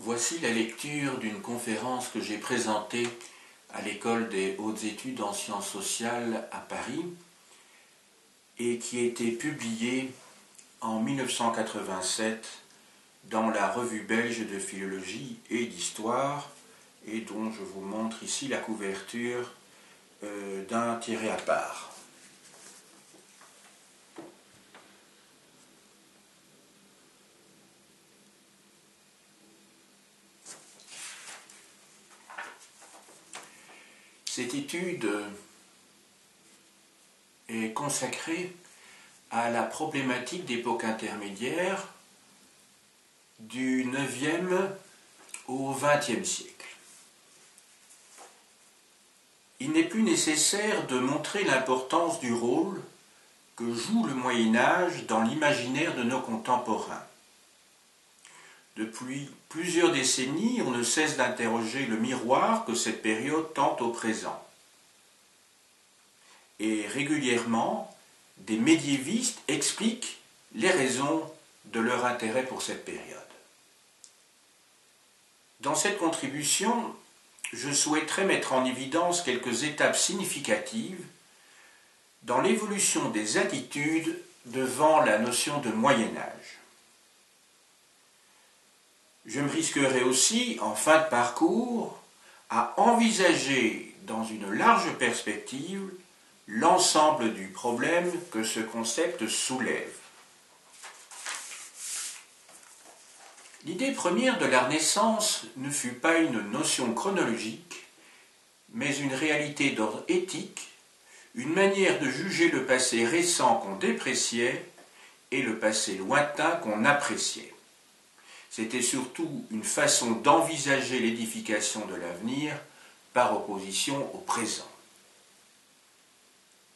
Voici la lecture d'une conférence que j'ai présentée à l'École des hautes études en sciences sociales à Paris et qui a été publiée en 1987 dans la Revue belge de philologie et d'histoire et dont je vous montre ici la couverture d'un tiré à part. Cette étude est consacrée à la problématique d'époque intermédiaire du 9e au 20e siècle. Il n'est plus nécessaire de montrer l'importance du rôle que joue le Moyen-Âge dans l'imaginaire de nos contemporains. Depuis plusieurs décennies, on ne cesse d'interroger le miroir que cette période tend au présent. Et régulièrement, des médiévistes expliquent les raisons de leur intérêt pour cette période. Dans cette contribution, je souhaiterais mettre en évidence quelques étapes significatives dans l'évolution des attitudes devant la notion de Moyen-Âge. Je me risquerai aussi, en fin de parcours, à envisager dans une large perspective l'ensemble du problème que ce concept soulève. L'idée première de la Renaissance ne fut pas une notion chronologique, mais une réalité d'ordre éthique, une manière de juger le passé récent qu'on dépréciait et le passé lointain qu'on appréciait. C'était surtout une façon d'envisager l'édification de l'avenir par opposition au présent.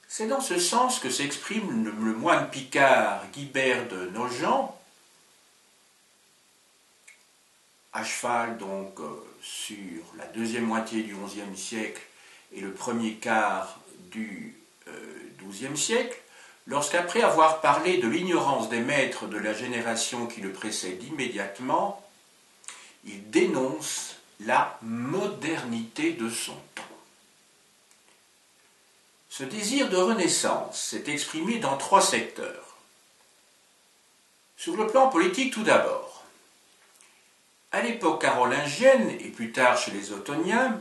C'est dans ce sens que s'exprime le moine picard Guibert de Nogent, à cheval donc sur la deuxième moitié du XIe siècle et le premier quart du XIIe siècle, lorsqu'après avoir parlé de l'ignorance des maîtres de la génération qui le précède immédiatement, il dénonce la modernité de son temps. Ce désir de renaissance s'est exprimé dans trois secteurs. Sur le plan politique tout d'abord. À l'époque carolingienne et plus tard chez les Ottoniens,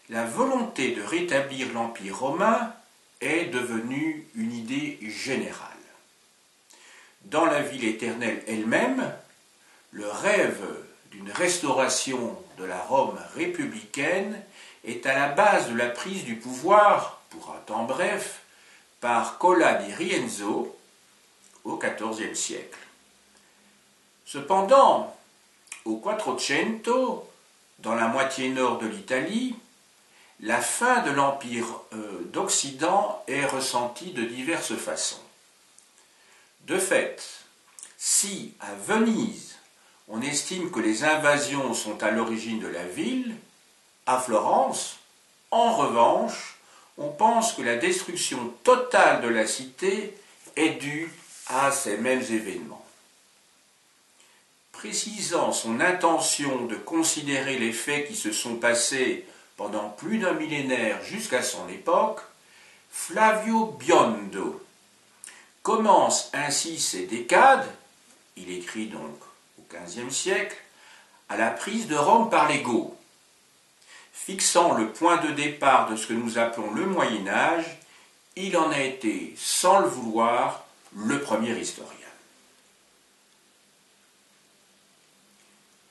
la volonté de rétablir l'Empire romain est devenue une idée générale. Dans la ville éternelle elle-même, le rêve d'une restauration de la Rome républicaine est à la base de la prise du pouvoir, pour un temps bref, par Cola di Rienzo au XIVe siècle. Cependant, au Quattrocento, dans la moitié nord de l'Italie, la fin de l'Empire d'Occident est ressentie de diverses façons. De fait, si à Venise, on estime que les invasions sont à l'origine de la ville, à Florence, en revanche, on pense que la destruction totale de la cité est due à ces mêmes événements. Précisant son intention de considérer les faits qui se sont passés pendant plus d'un millénaire jusqu'à son époque, Flavio Biondo commence ainsi ses décades, il écrit donc au XVe siècle, à la prise de Rome par les Goths. Fixant le point de départ de ce que nous appelons le Moyen-Âge, il en a été, sans le vouloir, le premier historien.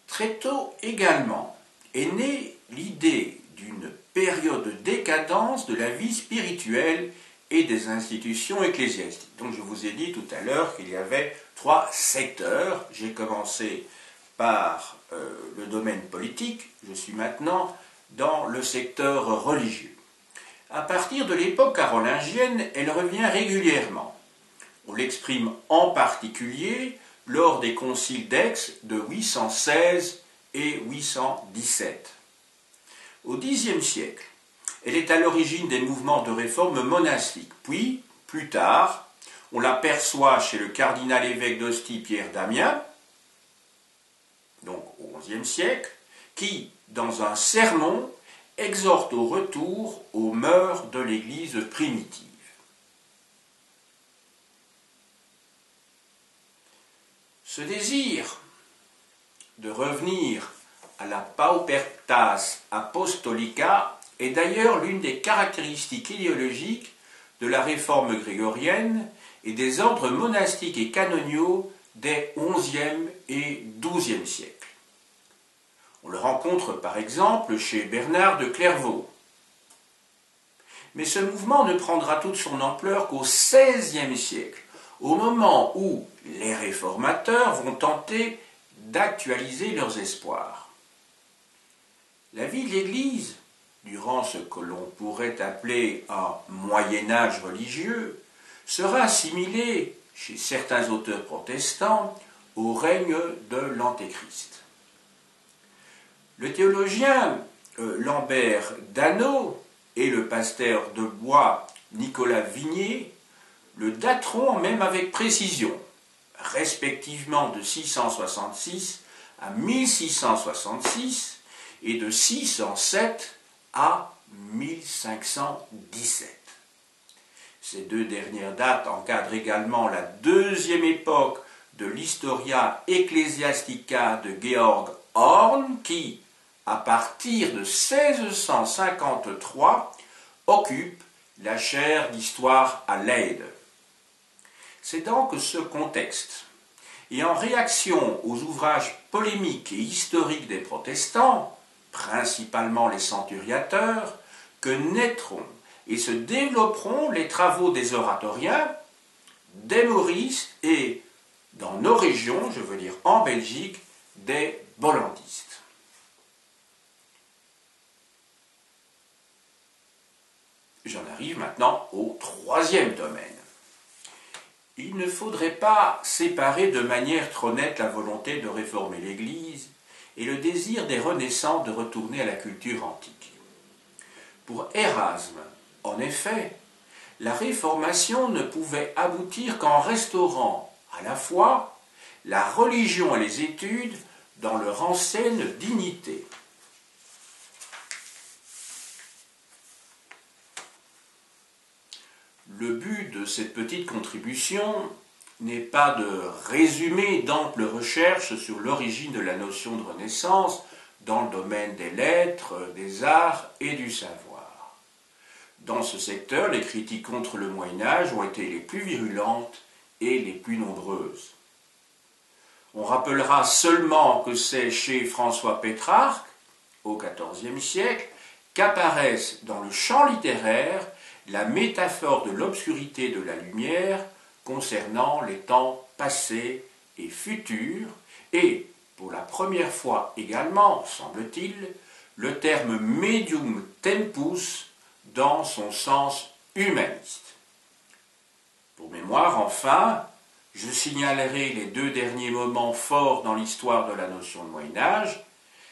Très tôt également est née l'idée d'une période de décadence de la vie spirituelle et des institutions ecclésiastiques. Donc je vous ai dit tout à l'heure qu'il y avait trois secteurs. J'ai commencé par le domaine politique, je suis maintenant dans le secteur religieux. À partir de l'époque carolingienne, elle revient régulièrement. On l'exprime en particulier lors des conciles d'Aix de 816 et 817. Au Xe siècle, elle est à l'origine des mouvements de réforme monastiques. Puis, plus tard, on l'aperçoit chez le cardinal évêque d'Ostie Pierre Damien, donc au XIe siècle, qui, dans un sermon, exhorte au retour aux mœurs de l'Église primitive. Ce désir de revenir à la paupertas apostolica est d'ailleurs l'une des caractéristiques idéologiques de la réforme grégorienne et des ordres monastiques et canoniaux des XIe et XIIe siècles. On le rencontre par exemple chez Bernard de Clairvaux. Mais ce mouvement ne prendra toute son ampleur qu'au XVIe siècle, au moment où les réformateurs vont tenter d'actualiser leurs espoirs. La vie de l'Église, durant ce que l'on pourrait appeler un Moyen-Âge religieux, sera assimilée, chez certains auteurs protestants, au règne de l'Antéchrist. Le théologien Lambert Dano et le pasteur de Blois Nicolas Vignier le dateront même avec précision, respectivement de 666 à 1666 et de 607 à 1517. Ces deux dernières dates encadrent également la deuxième époque de l'Historia Ecclesiastica de Georg Horn qui, à partir de 1653, occupe la chaire d'histoire à Leyde. C'est dans ce contexte, et en réaction aux ouvrages polémiques et historiques des protestants, principalement les centuriateurs, que naîtront et se développeront les travaux des oratoriens, des mauristes et, dans nos régions, je veux dire en Belgique, des bollandistes. J'en arrive maintenant au troisième domaine. Il ne faudrait pas séparer de manière trop nette la volonté de réformer l'Église et le désir des renaissants de retourner à la culture antique. Pour Érasme, en effet, la réformation ne pouvait aboutir qu'en restaurant à la fois la religion et les études dans leur ancienne dignité. Le but de cette petite contribution n'est pas de résumer d'amples recherches sur l'origine de la notion de Renaissance dans le domaine des lettres, des arts et du savoir. Dans ce secteur, les critiques contre le Moyen-Âge ont été les plus virulentes et les plus nombreuses. On rappellera seulement que c'est chez François Pétrarque, au XIVe siècle, qu'apparaissent dans le champ littéraire la métaphore de l'obscurité de la lumière concernant les temps passés et futurs, et, pour la première fois également, semble-t-il, le terme medium tempus dans son sens humaniste. Pour mémoire, enfin, je signalerai les deux derniers moments forts dans l'histoire de la notion de Moyen-Âge,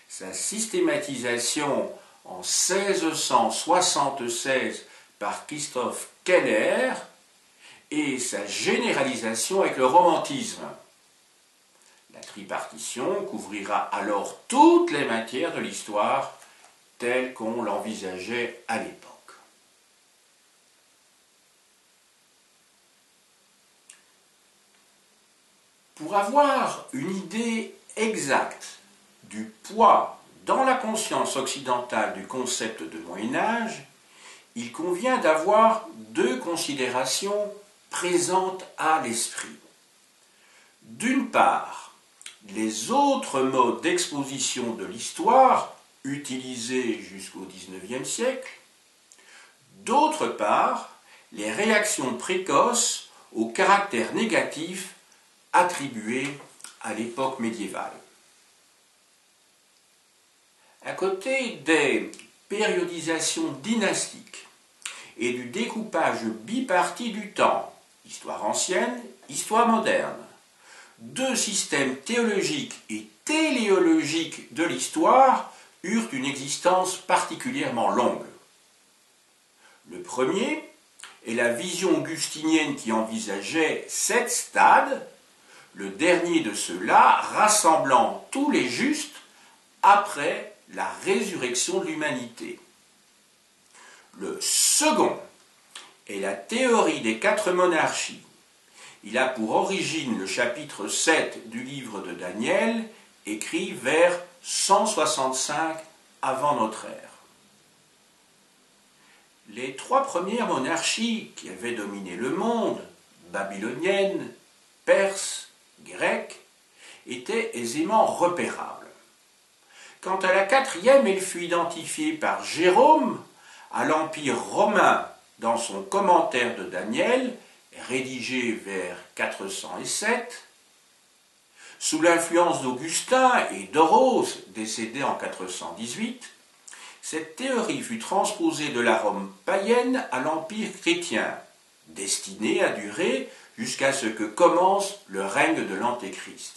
sa systématisation en 1676 par Christophe Keller et sa généralisation avec le romantisme. La tripartition couvrira alors toutes les matières de l'histoire telles qu'on l'envisageait à l'époque. Pour avoir une idée exacte du poids dans la conscience occidentale du concept de Moyen-Âge, il convient d'avoir deux considérations présentes à l'esprit. D'une part, les autres modes d'exposition de l'histoire utilisés jusqu'au XIXe siècle. D'autre part, les réactions précoces au caractère négatif attribué à l'époque médiévale. À côté des périodisations dynastiques et du découpage biparti du temps, histoire ancienne, histoire moderne, deux systèmes théologiques et téléologiques de l'histoire eurent une existence particulièrement longue. Le premier est la vision augustinienne qui envisageait 7 stades, le dernier de ceux-là rassemblant tous les justes après la résurrection de l'humanité. Le second est la théorie des 4 monarchies. Il a pour origine le chapitre 7 du livre de Daniel, écrit vers 165 avant notre ère. Les 3 premières monarchies qui avaient dominé le monde, babylonienne, perse, grecque, étaient aisément repérables. Quant à la 4e, elle fut identifiée par Jérôme à l'Empire romain dans son commentaire de Daniel, rédigé vers 407, sous l'influence d'Augustin et d'Orose, décédé en 418, cette théorie fut transposée de la Rome païenne à l'Empire chrétien, destinée à durer jusqu'à ce que commence le règne de l'Antéchrist.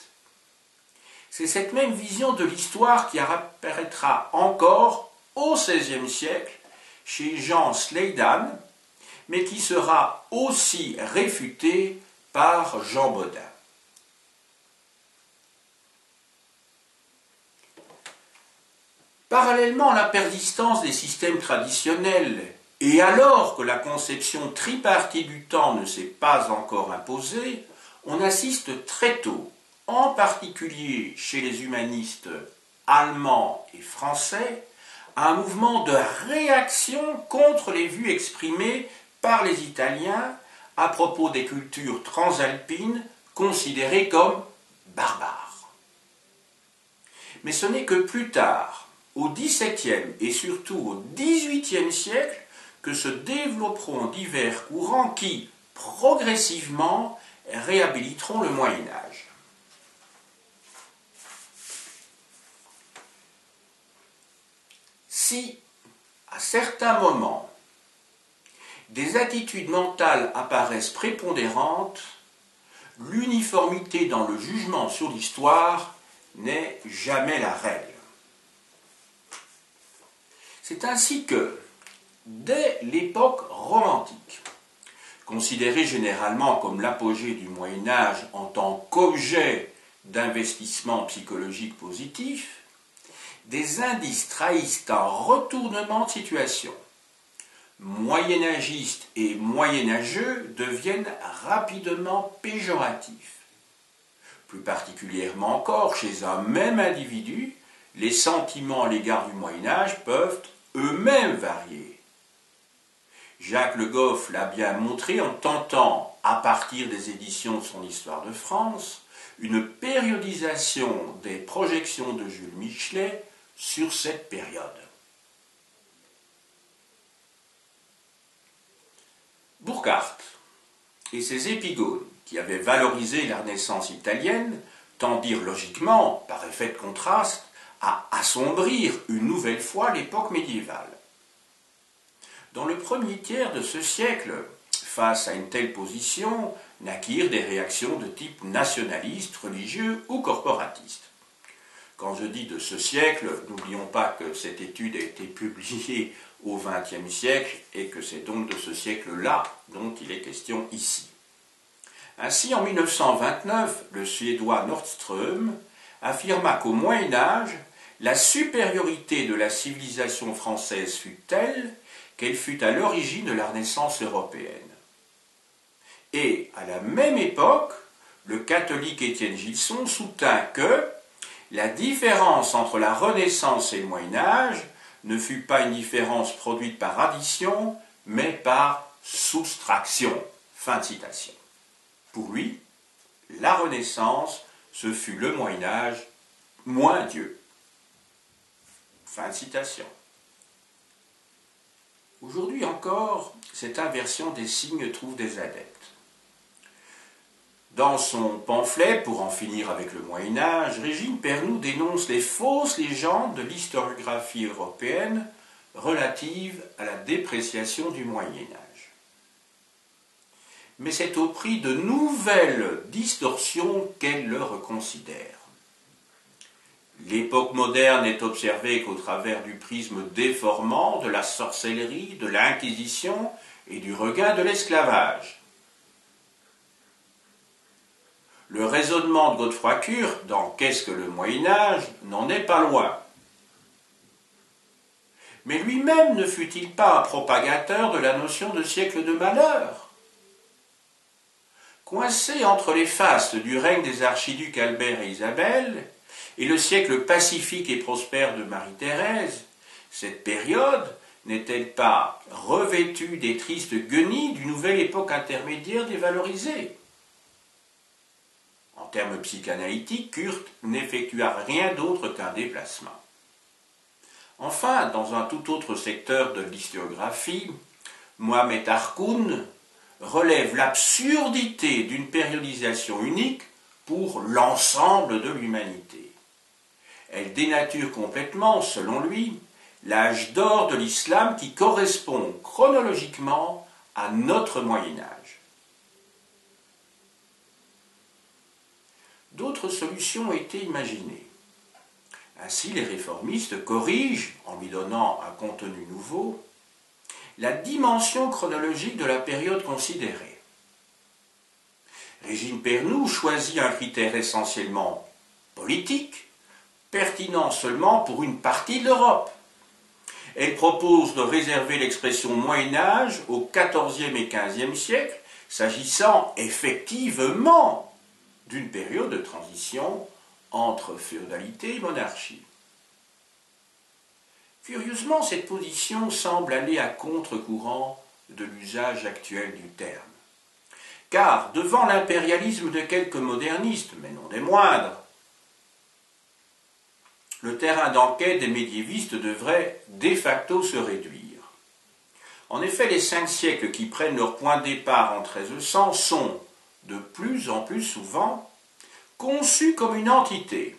C'est cette même vision de l'histoire qui apparaîtra encore au XVIe siècle chez Jean Sleidan, mais qui sera aussi réfutée par Jean Bodin. Parallèlement à la persistance des systèmes traditionnels, et alors que la conception tripartite du temps ne s'est pas encore imposée, on assiste très tôt, en particulier chez les humanistes allemands et français, à un mouvement de réaction contre les vues exprimées par les Italiens à propos des cultures transalpines considérées comme barbares. Mais ce n'est que plus tard, au XVIIe et surtout au XVIIIe siècle, que se développeront divers courants qui, progressivement, réhabiliteront le Moyen-Âge. Si, à certains moments, des attitudes mentales apparaissent prépondérantes, l'uniformité dans le jugement sur l'histoire n'est jamais la règle. C'est ainsi que, dès l'époque romantique, considérée généralement comme l'apogée du Moyen-Âge en tant qu'objet d'investissement psychologique positif, des indices trahissent un retournement de situation. Moyenâgistes et moyenâgeux deviennent rapidement péjoratifs. Plus particulièrement encore, chez un même individu, les sentiments à l'égard du Moyen-Âge peuvent eux-mêmes varier. Jacques Le Goff l'a bien montré en tentant, à partir des éditions de son Histoire de France, une périodisation des projections de Jules Michelet sur cette période. Burckhardt et ses épigones, qui avaient valorisé la Renaissance italienne, tendirent logiquement, par effet de contraste, à assombrir une nouvelle fois l'époque médiévale. Dans le premier tiers de ce siècle, face à une telle position, naquirent des réactions de type nationaliste, religieux ou corporatiste. Quand je dis de ce siècle, n'oublions pas que cette étude a été publiée au XXe siècle et que c'est donc de ce siècle-là dont il est question ici. Ainsi, en 1929, le Suédois Nordström affirma qu'au Moyen-Âge, la supériorité de la civilisation française fut telle qu'elle fut à l'origine de la Renaissance européenne. Et, à la même époque, le catholique Étienne Gilson soutint que la différence entre la Renaissance et le Moyen-Âge ne fut pas une différence produite par addition, mais par soustraction. Fin de citation. Pour lui, la Renaissance, ce fut le Moyen-Âge moins Dieu. Fin de citation. Aujourd'hui encore, cette inversion des signes trouve des adeptes. Dans son pamphlet « Pour en finir avec le Moyen-Âge », Régine Pernoud dénonce les fausses légendes de l'historiographie européenne relatives à la dépréciation du Moyen-Âge. Mais c'est au prix de nouvelles distorsions qu'elle le reconsidère. L'époque moderne n'est observée qu'au travers du prisme déformant de la sorcellerie, de l'Inquisition et du regain de l'esclavage. Le raisonnement de Godefroy Kurt dans Qu'est-ce que le Moyen-Âge n'en est pas loin. Mais lui-même ne fut-il pas un propagateur de la notion de siècle de malheur? Coincé entre les fastes du règne des archiducs Albert et Isabelle et le siècle pacifique et prospère de Marie-Thérèse, cette période n'est-elle pas revêtue des tristes guenilles d'une nouvelle époque intermédiaire dévalorisée? En termes psychanalytiques, Kurt n'effectua rien d'autre qu'un déplacement. Enfin, dans un tout autre secteur de l'historiographie, Mohamed Harkoun relève l'absurdité d'une périodisation unique pour l'ensemble de l'humanité. Elle dénature complètement, selon lui, l'âge d'or de l'islam qui correspond chronologiquement à notre Moyen-Âge. D'autres solutions ont été imaginées. Ainsi, les réformistes corrigent, en lui donnant un contenu nouveau, la dimension chronologique de la période considérée. Régine Pernoud choisit un critère essentiellement politique, pertinent seulement pour une partie de l'Europe. Elle propose de réserver l'expression Moyen-Âge au XIVe et XVe siècle, s'agissant effectivement d'une période de transition entre féodalité et monarchie. Curieusement, cette position semble aller à contre-courant de l'usage actuel du terme. Car, devant l'impérialisme de quelques modernistes, mais non des moindres, le terrain d'enquête des médiévistes devrait de facto se réduire. En effet, les 5 siècles qui prennent leur point de départ en 1300 sont, de plus en plus souvent, conçus comme une entité.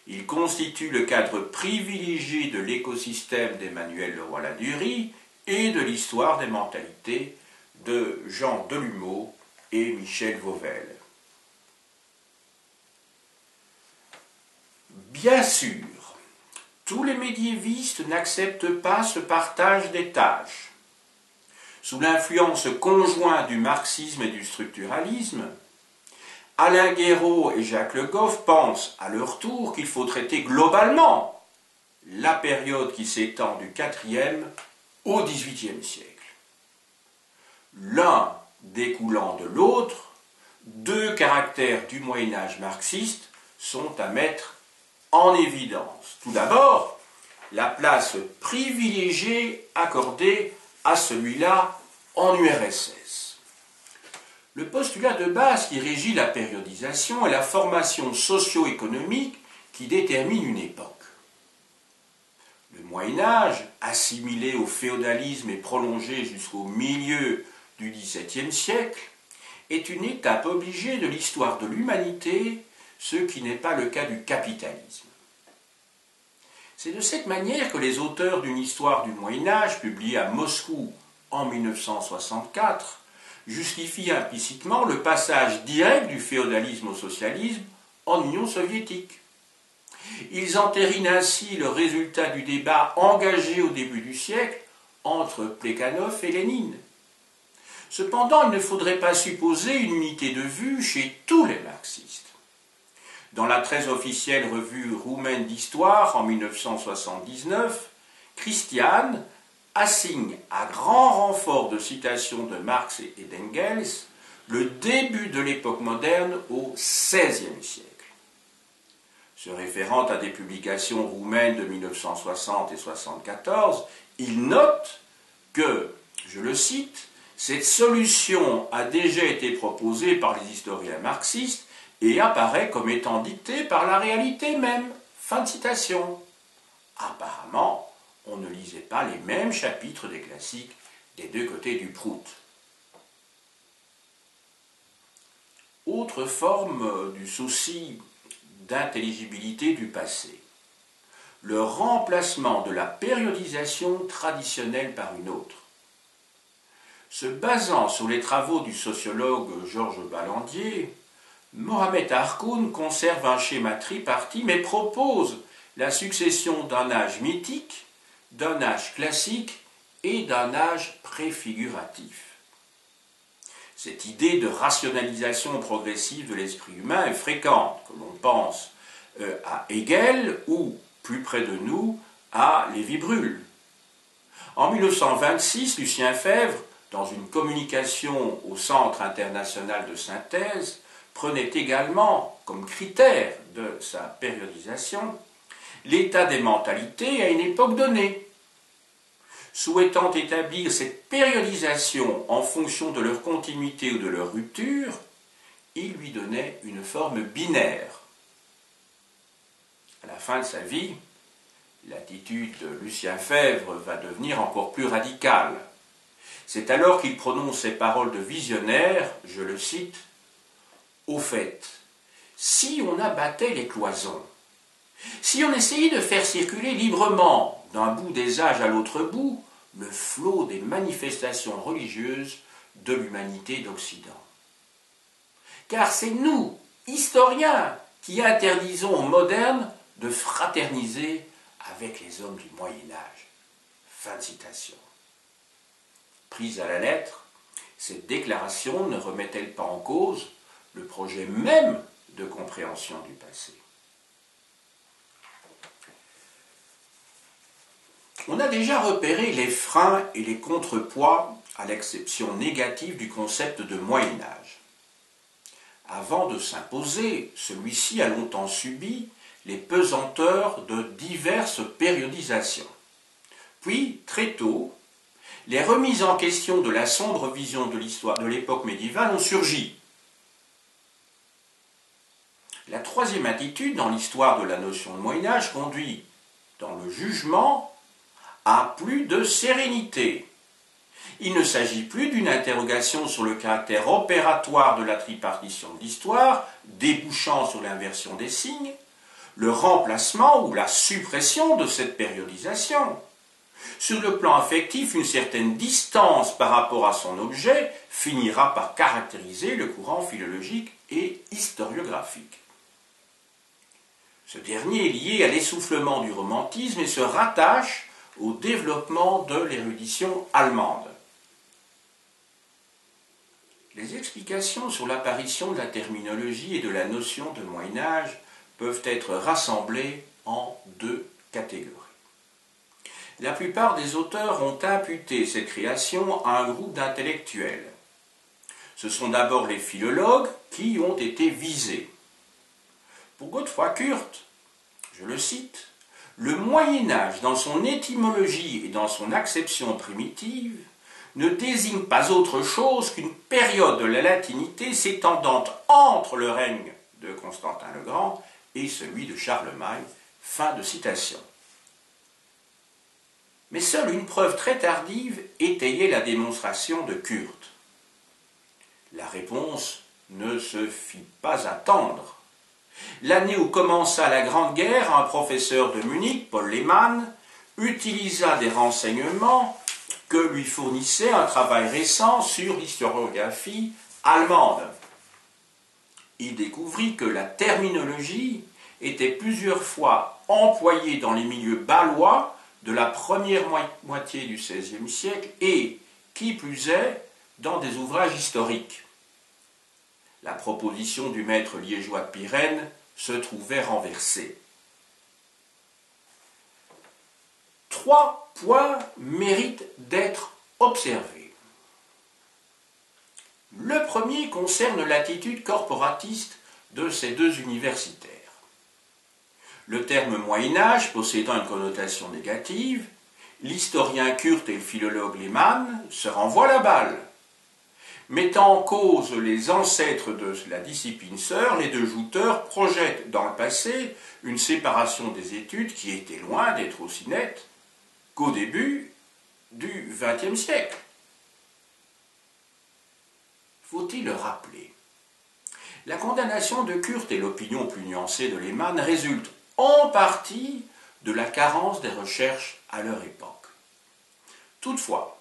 Ils constituent le cadre privilégié de l'écosystème d'Emmanuel Leroy-Ladurie et de l'histoire des mentalités de Jean Delumeau et Michel Vauvel. Bien sûr, tous les médiévistes n'acceptent pas ce partage des tâches. Sous l'influence conjointe du marxisme et du structuralisme, Alain Guéraud et Jacques Le Goff pensent à leur tour qu'il faut traiter globalement la période qui s'étend du IVe au XVIIIe siècle. L'un découlant de l'autre, 2 caractères du Moyen-Âge marxiste sont à mettre en évidence. Tout d'abord, la place privilégiée accordée à celui-là en URSS. Le postulat de base qui régit la périodisation est la formation socio-économique qui détermine une époque. Le Moyen-Âge, assimilé au féodalisme et prolongé jusqu'au milieu du XVIIe siècle, est une étape obligée de l'histoire de l'humanité, ce qui n'est pas le cas du capitalisme. C'est de cette manière que les auteurs d'une histoire du Moyen-Âge, publiée à Moscou en 1964, justifie implicitement le passage direct du féodalisme au socialisme en Union soviétique. Ils entérinent ainsi le résultat du débat engagé au début du siècle entre Plekhanov et Lénine. Cependant, il ne faudrait pas supposer une unité de vue chez tous les marxistes. Dans la très officielle revue roumaine d'histoire en 1979, Christiane assigne à grand renfort de citations de Marx et d'Engels le début de l'époque moderne au XVIe siècle. Se référant à des publications roumaines de 1960 et 1974, il note que, je le cite, cette solution a déjà été proposée par les historiens marxistes et apparaît comme étant dictée par la réalité même. Fin de citation. Apparemment, on ne lisait pas les mêmes chapitres des classiques des 2 côtés du Prout. Autre forme du souci d'intelligibilité du passé, le remplacement de la périodisation traditionnelle par une autre. Se basant sur les travaux du sociologue Georges Ballandier, Mohamed Harkoun conserve un schéma tripartite mais propose la succession d'un âge mythique, d'un âge classique et d'un âge préfiguratif. Cette idée de rationalisation progressive de l'esprit humain est fréquente, que l'on pense à Hegel ou, plus près de nous, à Lévi-Brühl. En 1926, Lucien Febvre, dans une communication au Centre international de synthèse, prenait également comme critère de sa périodisation l'état des mentalités à une époque donnée. Souhaitant établir cette périodisation en fonction de leur continuité ou de leur rupture, il lui donnait une forme binaire. À la fin de sa vie, l'attitude de Lucien Febvre va devenir encore plus radicale. C'est alors qu'il prononce ces paroles de visionnaire, je le cite, « Au fait, si on abattait les cloisons, si on essayait de faire circuler librement d'un bout des âges à l'autre bout le flot des manifestations religieuses de l'humanité d'Occident. Car c'est nous, historiens, qui interdisons aux modernes de fraterniser avec les hommes du Moyen-Âge. » Fin de citation. Prise à la lettre, cette déclaration ne remet-elle pas en cause le projet même de compréhension du passé? On a déjà repéré les freins et les contrepoids à l'acception négative du concept de Moyen-Âge. Avant de s'imposer, celui-ci a longtemps subi les pesanteurs de diverses périodisations. Puis, très tôt, les remises en question de la sombre vision de l'histoire de l'époque médiévale ont surgi. La troisième attitude dans l'histoire de la notion de Moyen-Âge conduit, dans le jugement, à plus de sérénité. Il ne s'agit plus d'une interrogation sur le caractère opératoire de la tripartition de l'histoire, débouchant sur l'inversion des signes, le remplacement ou la suppression de cette périodisation. Sur le plan affectif, une certaine distance par rapport à son objet finira par caractériser le courant philologique et historiographique. Ce dernier est lié à l'essoufflement du romantisme et se rattache au développement de l'érudition allemande. Les explications sur l'apparition de la terminologie et de la notion de Moyen-Âge peuvent être rassemblées en deux catégories. La plupart des auteurs ont imputé cette création à un groupe d'intellectuels. Ce sont d'abord les philologues qui ont été visés. Pour Godefroy Kurt, je le cite, « Le Moyen-Âge, dans son étymologie et dans son acception primitive, ne désigne pas autre chose qu'une période de la latinité s'étendant entre le règne de Constantin le Grand et celui de Charlemagne. » Fin de citation. Mais seule une preuve très tardive étayait la démonstration de Kurt. La réponse ne se fit pas attendre. L'année où commença la Grande Guerre, un professeur de Munich, Paul Lehmann, utilisa des renseignements que lui fournissait un travail récent sur l'historiographie allemande. Il découvrit que la terminologie était plusieurs fois employée dans les milieux bâlois de la première moitié du XVIe siècle et, qui plus est, dans des ouvrages historiques. La proposition du maître liégeois de Pirenne se trouvait renversée. 3 points méritent d'être observés. Le premier concerne l'attitude corporatiste de ces deux universitaires. Le terme Moyen-Âge possédant une connotation négative, l'historien Kurt et le philologue Lehmann se renvoient la balle. Mettant en cause les ancêtres de la discipline sœur, les deux jouteurs projettent dans le passé une séparation des études qui était loin d'être aussi nette qu'au début du XXe siècle. Faut-il le rappeler? La condamnation de Kurt et l'opinion plus nuancée de Lehmann résultent en partie de la carence des recherches à leur époque. Toutefois,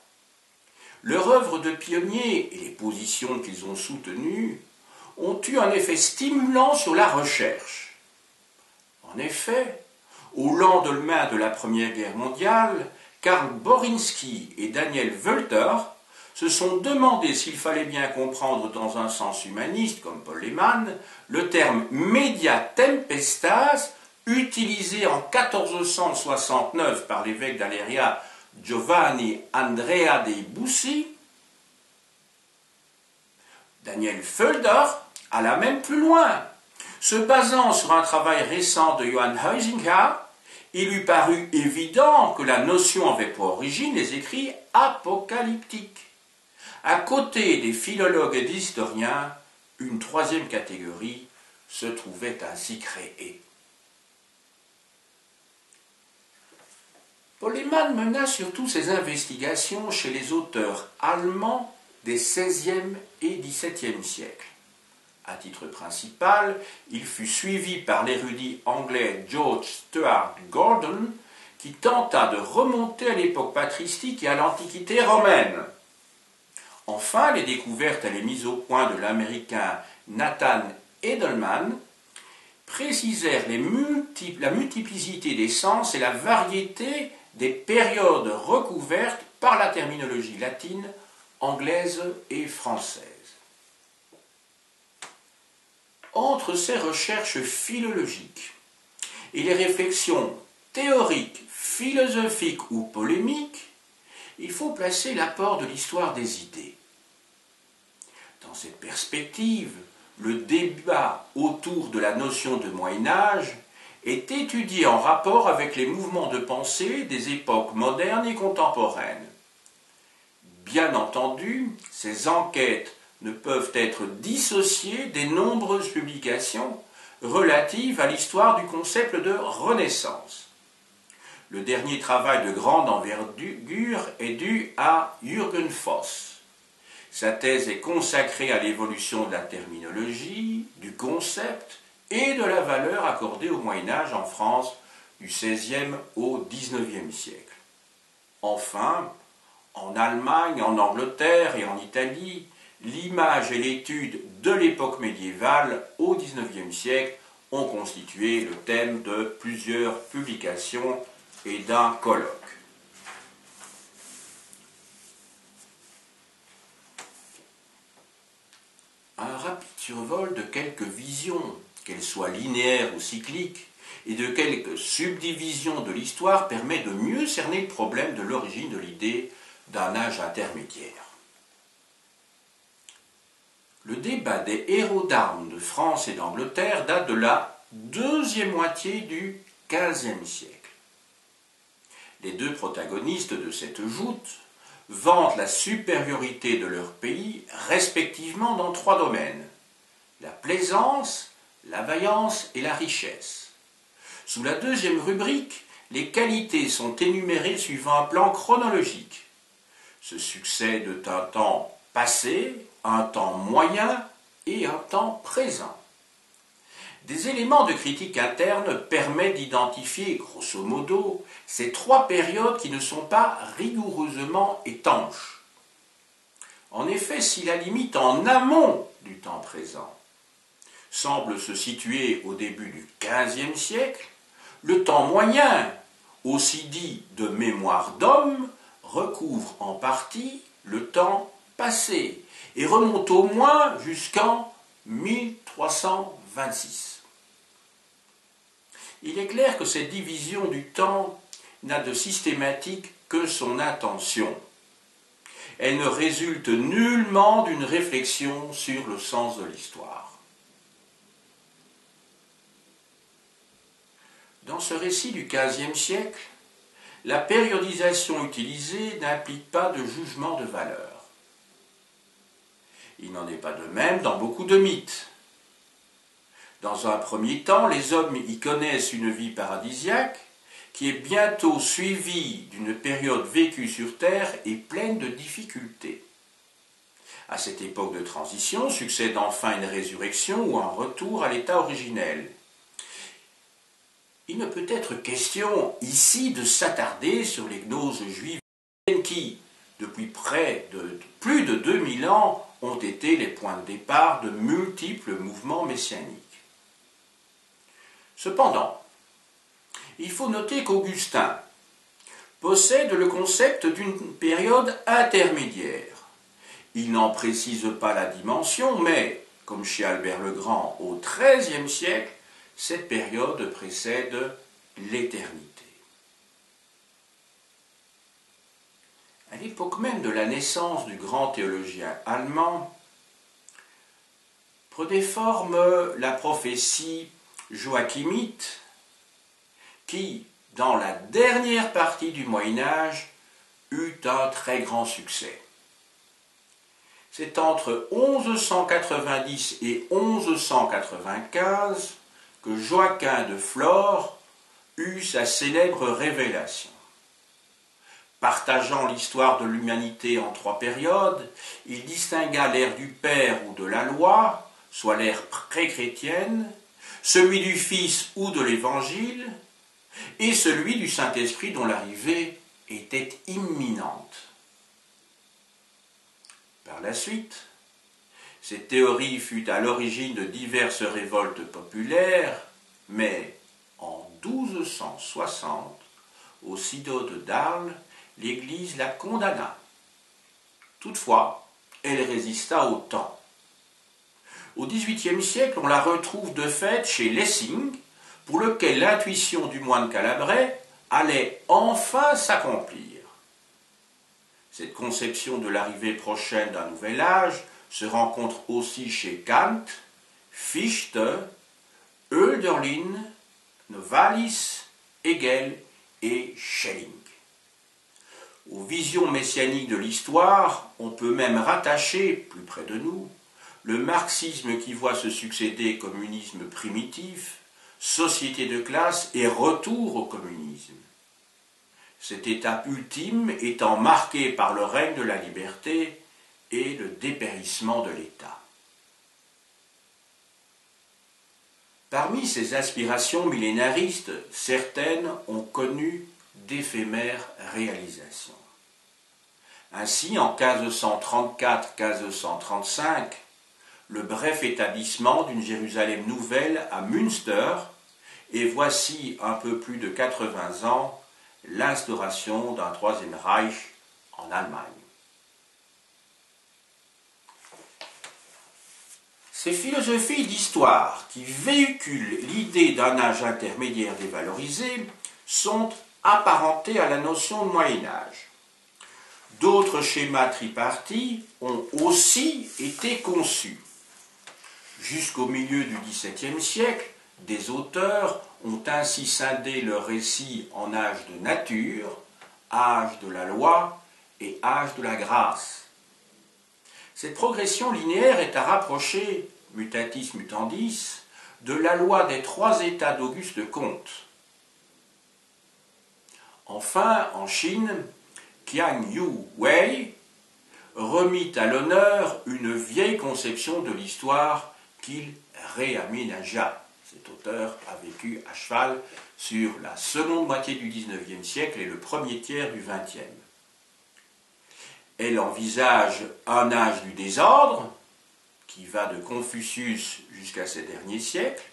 leur œuvre de pionniers et les positions qu'ils ont soutenues ont eu un effet stimulant sur la recherche. En effet, au lendemain de la Première Guerre mondiale, Karl Borinski et Daniel Wölter se sont demandé s'il fallait bien comprendre dans un sens humaniste, comme Paul Lehmann, le terme media tempestas, utilisé en 1469 par l'évêque d'Aléria Giovanni Andrea dei Bussi. Daniel Fulder alla même plus loin. Se basant sur un travail récent de Johann Huizinga, il lui parut évident que la notion avait pour origine les écrits apocalyptiques. À côté des philologues et d'historiens, une troisième catégorie se trouvait ainsi créée. Paul Lehmann mena surtout ses investigations chez les auteurs allemands des XVIe et XVIIe siècles. À titre principal, il fut suivi par l'érudit anglais George Stuart Gordon, qui tenta de remonter à l'époque patristique et à l'Antiquité romaine. Enfin, les découvertes et les mises au point de l'américain Nathan Edelman précisèrent la multiplicité des sens et la variété des périodes recouvertes par la terminologie latine, anglaise et française. Entre ces recherches philologiques et les réflexions théoriques, philosophiques ou polémiques, il faut placer l'apport de l'histoire des idées. Dans cette perspective, le débat autour de la notion de Moyen-Âge est étudié en rapport avec les mouvements de pensée des époques modernes et contemporaines. Bien entendu, ces enquêtes ne peuvent être dissociées des nombreuses publications relatives à l'histoire du concept de Renaissance. Le dernier travail de grande envergure est dû à Jürgen Voss. Sa thèse est consacrée à l'évolution de la terminologie, du concept et de la valeur accordée au Moyen-Âge en France du XVIe au XIXe siècle. Enfin, en Allemagne, en Angleterre et en Italie, l'image et l'étude de l'époque médiévale au XIXe siècle ont constitué le thème de plusieurs publications et d'un colloque. Un rapide survol de quelques visions, qu'elles soient linéaires ou cycliques, et de quelques subdivisions de l'histoire permet de mieux cerner le problème de l'origine de l'idée d'un âge intermédiaire. Le débat des héros d'armes de France et d'Angleterre date de la deuxième moitié du XVe siècle. Les deux protagonistes de cette joute vantent la supériorité de leur pays respectivement dans trois domaines: la plaisance, la vaillance et la richesse. Sous la deuxième rubrique, les qualités sont énumérées suivant un plan chronologique. Ce succède un temps passé, un temps moyen et un temps présent. Des éléments de critique interne permettent d'identifier, grosso modo, ces trois périodes qui ne sont pas rigoureusement étanches. En effet, si la limite en amont du temps présent semble se situer au début du XVe siècle, le temps moyen, aussi dit de mémoire d'homme, recouvre en partie le temps passé et remonte au moins jusqu'en 1326. Il est clair que cette division du temps n'a de systématique que son intention. Elle ne résulte nullement d'une réflexion sur le sens de l'histoire. Dans ce récit du XVe siècle, la périodisation utilisée n'implique pas de jugement de valeur. Il n'en est pas de même dans beaucoup de mythes. Dans un premier temps, les hommes y connaissent une vie paradisiaque qui est bientôt suivie d'une période vécue sur Terre et pleine de difficultés. À cette époque de transition succède enfin une résurrection ou un retour à l'état originel. Il ne peut être question ici de s'attarder sur les gnoses juives qui, depuis plus de 2000 ans, ont été les points de départ de multiples mouvements messianiques. Cependant, il faut noter qu'Augustin possède le concept d'une période intermédiaire, Il n'en précise pas la dimension, mais, comme chez Albert le Grand au XIIIe siècle, cette période précède l'éternité. À l'époque même de la naissance du grand théologien allemand, prenait forme la prophétie joachimite qui, dans la dernière partie du Moyen-Âge, eut un très grand succès. C'est entre 1190 et 1195 que Joachim de Flore eut sa célèbre révélation. Partageant l'histoire de l'humanité en 3 périodes, il distingua l'ère du Père ou de la loi, soit l'ère pré-chrétienne, celui du Fils ou de l'Évangile, et celui du Saint-Esprit dont l'arrivée était imminente. Par la suite, cette théorie fut à l'origine de diverses révoltes populaires, mais en 1260, au synode d'Arles, l'Église la condamna. Toutefois, elle résista au temps. Au XVIIIe siècle, on la retrouve de fait chez Lessing, pour lequel l'intuition du moine calabrais allait enfin s'accomplir. Cette conception de l'arrivée prochaine d'un nouvel âge se rencontre aussi chez Kant, Fichte, Hölderlin, Novalis, Hegel et Schelling. Aux visions messianiques de l'histoire, on peut même rattacher, plus près de nous, le marxisme qui voit se succéder communisme primitif, société de classe et retour au communisme. Cette étape ultime étant marquée par le règne de la liberté et le dépérissement de l'État. Parmi ces aspirations millénaristes, certaines ont connu d'éphémères réalisations. Ainsi, en 1534-1535, le bref établissement d'une Jérusalem nouvelle à Münster, et voici un peu plus de 80 ans, l'instauration d'un Troisième Reich en Allemagne. Ces philosophies d'histoire qui véhiculent l'idée d'un âge intermédiaire dévalorisé sont apparentées à la notion de Moyen-Âge. D'autres schémas tripartis ont aussi été conçus. Jusqu'au milieu du XVIIe siècle, des auteurs ont ainsi scindé leur récit en âge de nature, âge de la loi et âge de la grâce. Cette progression linéaire est à rapprocher, mutatis mutandis, de la loi des 3 États d'Auguste Comte. Enfin, en Chine, Qiang Yu Wei remit à l'honneur une vieille conception de l'histoire qu'il réaménagea. Cet auteur a vécu à cheval sur la seconde moitié du XIXe siècle et le premier tiers du XXe. Elle envisage un âge du désordre, qui va de Confucius jusqu'à ces derniers siècles,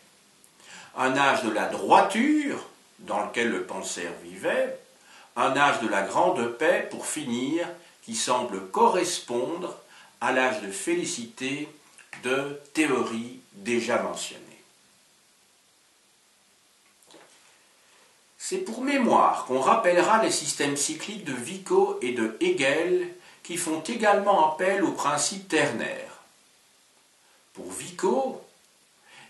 un âge de la droiture, dans lequel le penseur vivait, un âge de la grande paix, pour finir, qui semble correspondre à l'âge de félicité de théories déjà mentionnées. C'est pour mémoire qu'on rappellera les systèmes cycliques de Vico et de Hegel qui font également appel aux principes ternaires. Pour Vico,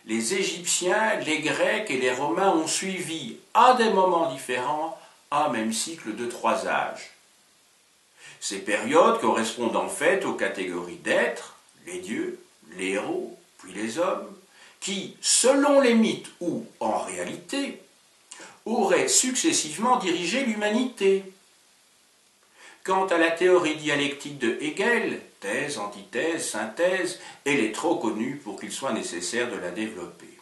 les Égyptiens, les Grecs et les Romains ont suivi, à des moments différents, un même cycle de 3 âges. Ces périodes correspondent en fait aux catégories d'êtres, les dieux, les héros, puis les hommes, qui, selon les mythes ou en réalité, auraient successivement dirigé l'humanité. Quant à la théorie dialectique de Hegel, thèse, antithèse, synthèse, elle est trop connue pour qu'il soit nécessaire de la développer.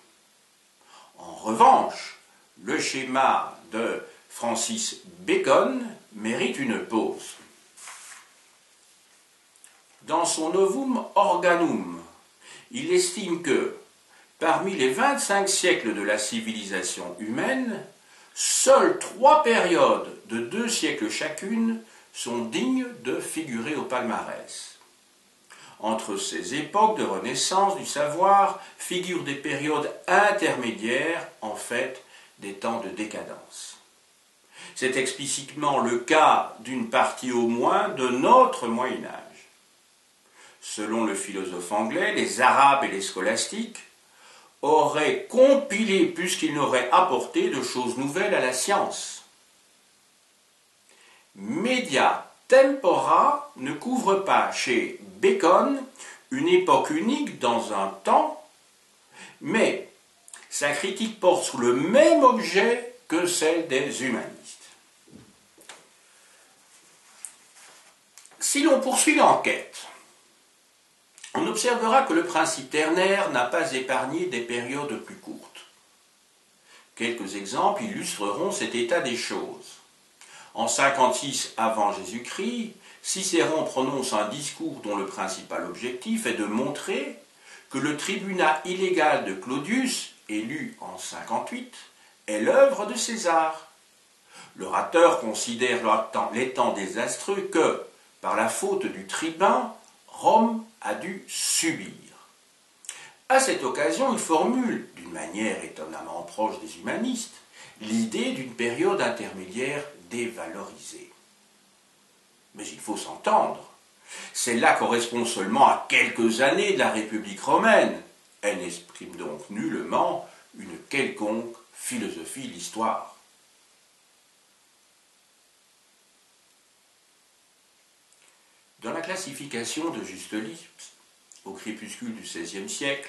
En revanche, le schéma de Francis Bacon mérite une pause. Dans son Novum Organum, il estime que, parmi les 25 siècles de la civilisation humaine, seules 3 périodes de 2 siècles chacune sont dignes de figurer au palmarès. Entre ces époques de renaissance du savoir figurent des périodes intermédiaires, en fait, des temps de décadence. C'est explicitement le cas d'une partie au moins de notre Moyen-Âge. Selon le philosophe anglais, les Arabes et les scolastiques auraient compilé plus qu'ils n'auraient apporté de choses nouvelles à la science. Media tempora ne couvre pas chez Bacon une époque unique dans un temps, mais sa critique porte sur le même objet que celle des humanistes. Si l'on poursuit l'enquête, on observera que le principe ternaire n'a pas épargné des périodes plus courtes. Quelques exemples illustreront cet état des choses. En 56 avant Jésus-Christ, Cicéron prononce un discours dont le principal objectif est de montrer que le tribunat illégal de Claudius, élu en 58, est l'œuvre de César. L'orateur considère les temps désastreux que, par la faute du tribun, Rome a dû subir. À cette occasion, il formule, d'une manière étonnamment proche des humanistes, l'idée d'une période intermédiaire dévalorisée. Mais il faut s'entendre. Celle-là correspond seulement à quelques années de la République romaine. Elle n'exprime donc nullement une quelconque philosophie de l'histoire. Dans la classification de Juste Lipse, au crépuscule du XVIe siècle,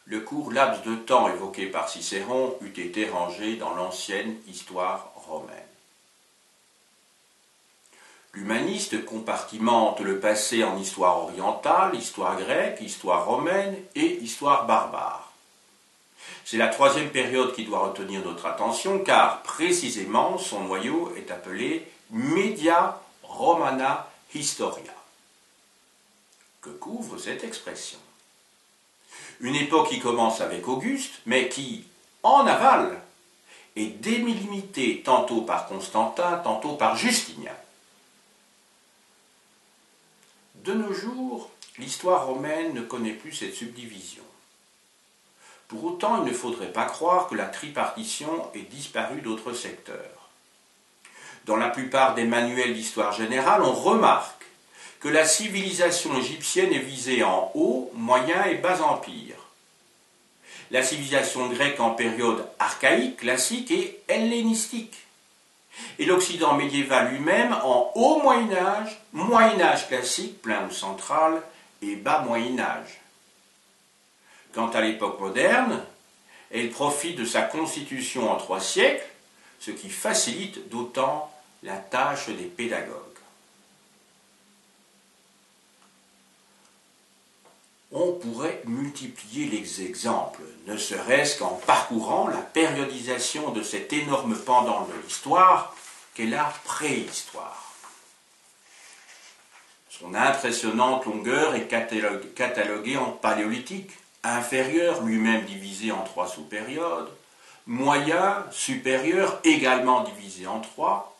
le court laps de temps évoqué par Cicéron eût été rangé dans l'ancienne histoire romaine. L'humaniste compartimente le passé en histoire orientale, histoire grecque, histoire romaine et histoire barbare. C'est la troisième période qui doit retenir notre attention car, précisément, son noyau est appelé Media Romana Historia. Que couvre cette expression? Une époque qui commence avec Auguste, mais qui, en aval, est délimitée tantôt par Constantin, tantôt par Justinien. De nos jours, l'histoire romaine ne connaît plus cette subdivision. Pour autant, il ne faudrait pas croire que la tripartition ait disparu d'autres secteurs. Dans la plupart des manuels d'histoire générale, on remarque que la civilisation égyptienne est visée en haut, moyen et bas empire. La civilisation grecque en période archaïque, classique et hellénistique. Et l'Occident médiéval lui-même en haut Moyen-Âge, Moyen-Âge classique, plein ou central, et bas Moyen-Âge. Quant à l'époque moderne, elle profite de sa constitution en 3 siècles, ce qui facilite d'autant la tâche des pédagogues. On pourrait multiplier les exemples, ne serait-ce qu'en parcourant la périodisation de cet énorme pendant de l'histoire qu'est la préhistoire. Son impressionnante longueur est cataloguée en paléolithique, inférieur, lui-même divisé en 3 sous-périodes, moyen, supérieur, également divisé en 3,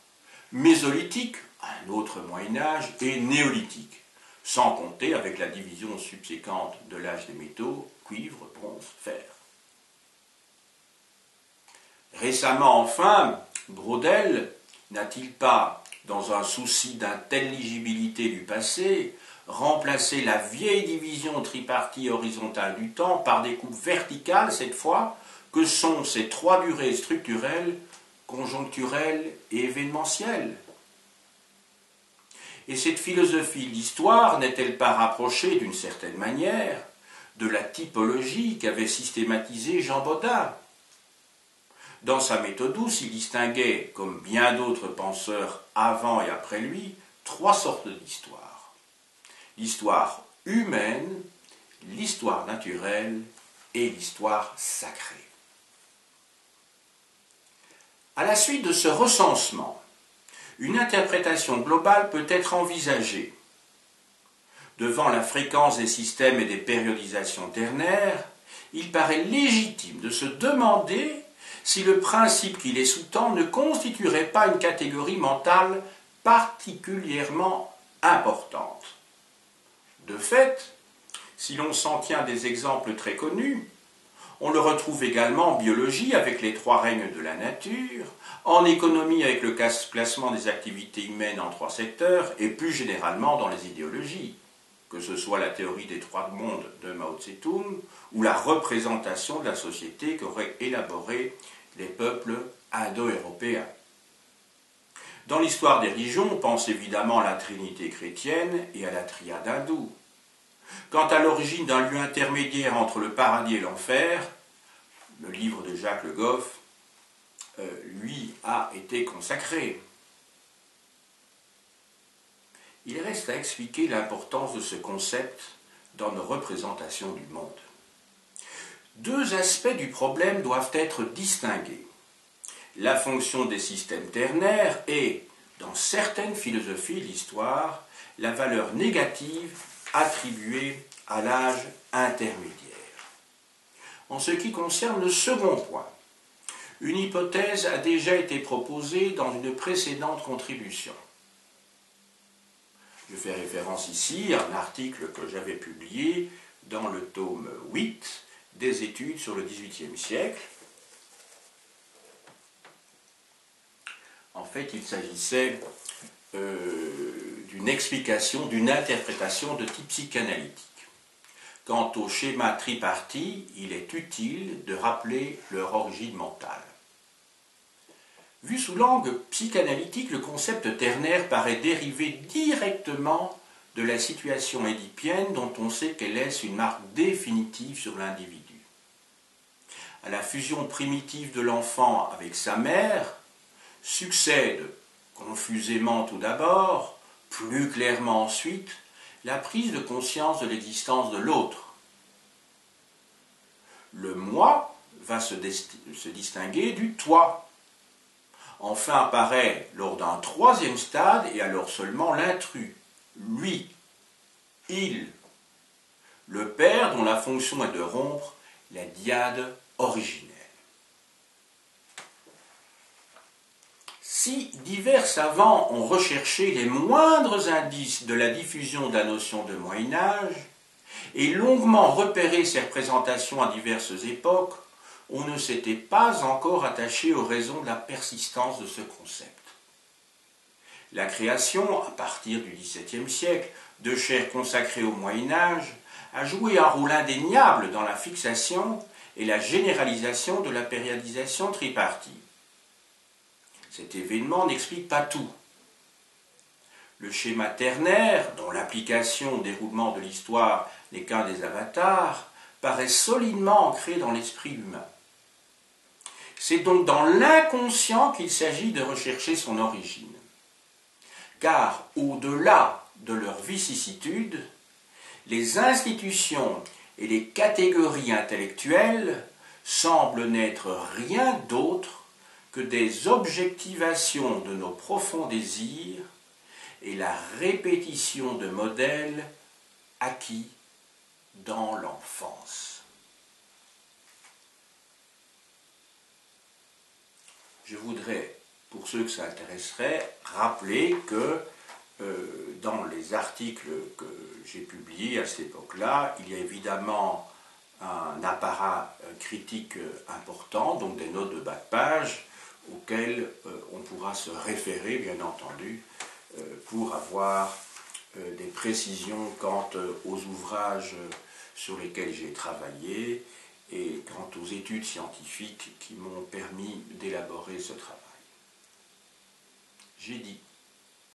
mésolithique, un autre Moyen-Âge, et néolithique, sans compter avec la division subséquente de l'âge des métaux, cuivre, bronze, fer. Récemment enfin, Braudel n'a-t-il pas, dans un souci d'intelligibilité du passé, remplacé la vieille division tripartie horizontale du temps par des coupes verticales cette fois, que sont ces 3 durées structurelles, conjoncturelles et événementielles? Et cette philosophie de l'histoire n'est-elle pas rapprochée d'une certaine manière de la typologie qu'avait systématisée Jean Bodin? Dans sa méthode douce, il distinguait, comme bien d'autres penseurs avant et après lui, 3 sortes d'histoire. L'histoire humaine, l'histoire naturelle et l'histoire sacrée. À la suite de ce recensement, une interprétation globale peut être envisagée. Devant la fréquence des systèmes et des périodisations ternaires, il paraît légitime de se demander si le principe qui les sous-tend ne constituerait pas une catégorie mentale particulièrement importante. De fait, si l'on s'en tient à des exemples très connus, on le retrouve également en biologie avec les 3 règnes de la nature, en économie avec le classement des activités humaines en 3 secteurs, et plus généralement dans les idéologies, que ce soit la théorie des 3 mondes de Mao Tse-tung ou la représentation de la société qu'auraient élaboré les peuples indo-européens. Dans l'histoire des religions, on pense évidemment à la Trinité chrétienne et à la triade hindoue. Quant à l'origine d'un lieu intermédiaire entre le paradis et l'enfer, le livre de Jacques Le Goff, lui, a été consacré. Il reste à expliquer l'importance de ce concept dans nos représentations du monde. 2 aspects du problème doivent être distingués. La fonction des systèmes ternaires et, dans certaines philosophies de l'histoire, la valeur négative attribuée à l'âge intermédiaire. En ce qui concerne le second point, une hypothèse a déjà été proposée dans une précédente contribution. Je fais référence ici à un article que j'avais publié dans le tome 8 des études sur le XVIIIe siècle. En fait, il s'agissait d'une explication, d'une interprétation de type psychanalytique. Quant au schéma tripartite, il est utile de rappeler leur origine mentale. Vu sous l'angle psychanalytique, le concept ternaire paraît dériver directement de la situation édipienne dont on sait qu'elle laisse une marque définitive sur l'individu. À la fusion primitive de l'enfant avec sa mère succède, confusément tout d'abord, plus clairement ensuite, la prise de conscience de l'existence de l'autre. Le moi va se distinguer du toi. Enfin apparaît lors d'un 3e stade, et alors seulement l'intrus, lui, il, le père dont la fonction est de rompre la dyade originelle. Si divers savants ont recherché les moindres indices de la diffusion de la notion de Moyen-Âge et longuement repéré ses représentations à diverses époques, on ne s'était pas encore attaché aux raisons de la persistance de ce concept. La création, à partir du XVIIe siècle, de chaires consacrées au Moyen-Âge a joué un rôle indéniable dans la fixation et la généralisation de la périodisation tripartite. Cet événement n'explique pas tout. Le schéma ternaire, dont l'application au déroulement de l'histoire n'est qu'un des avatars, paraît solidement ancré dans l'esprit humain. C'est donc dans l'inconscient qu'il s'agit de rechercher son origine. Car au-delà de leurs vicissitudes, les institutions et les catégories intellectuelles semblent n'être rien d'autre que des objectivations de nos profonds désirs et la répétition de modèles acquis dans l'enfance. Je voudrais, pour ceux que ça intéresserait, rappeler que dans les articles que j'ai publiés à cette époque-là, il y a évidemment un apparat critique important, donc des notes de bas de page, auxquelles on pourra se référer, bien entendu, pour avoir des précisions quant aux ouvrages sur lesquels j'ai travaillé et quant aux études scientifiques qui m'ont permis d'élaborer ce travail. J'ai dit